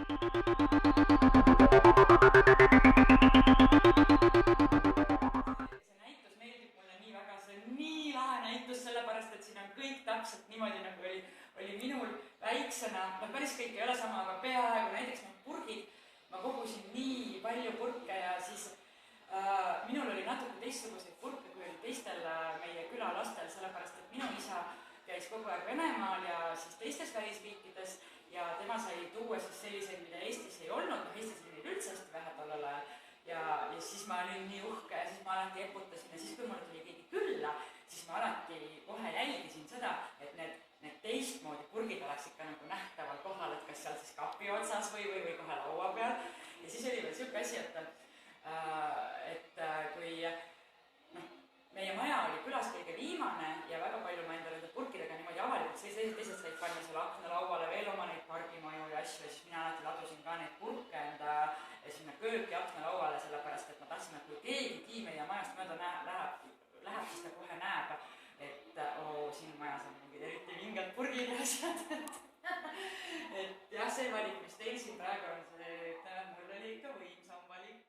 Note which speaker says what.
Speaker 1: näitus meeldib mulle nii väga, see on nii lahe näitus, sellepärast et siin on kõik täpselt niimoodi, nagu oli minul väiksena, päris kõik ei ole sama, aga peaaegu näiteks purgid, ma kogusin nii palju purke ja siis minul oli natuke teistsuguseid purke, kui oli teistel meie külalastel, sellepärast et minu isa käis kogu aeg Venemaal ja siis teistes välisriikides ja tema sai tuua siis selliseid, mida Eestis ei olnud, Eestis oli neid üldse hästi vähe tollel ajal ja siis ma olin nii uhke ja siis ma alati eputasin ja siis, kui mul tuli keegi külla, siis ma alati kohe jälgisin seda, et need teistmoodi purgid oleks ikka nagu nähtaval kohal, et kas seal siis kapi otsas või kohe laua peal ja siis oli veel siuke asi, et kui meie maja oli külas kõige viimane ja väga palju ma enda nende purkidega niimoodi avalikult, siis teised said panna selle aknalauale veel oma neid pargimaju ja asju ja siis mina alati ladusin ka neid purke enda sinna kööki aknalauale, sellepärast et ma tahtsin, et kui keegi meie majast mööda läheb, siis ta kohe näeb, et siin majas on mingid eriti vinged purgid ja asjad, et jah, see valik, mis teil siin praegu on, see, et mul oli ikka võimsam valik.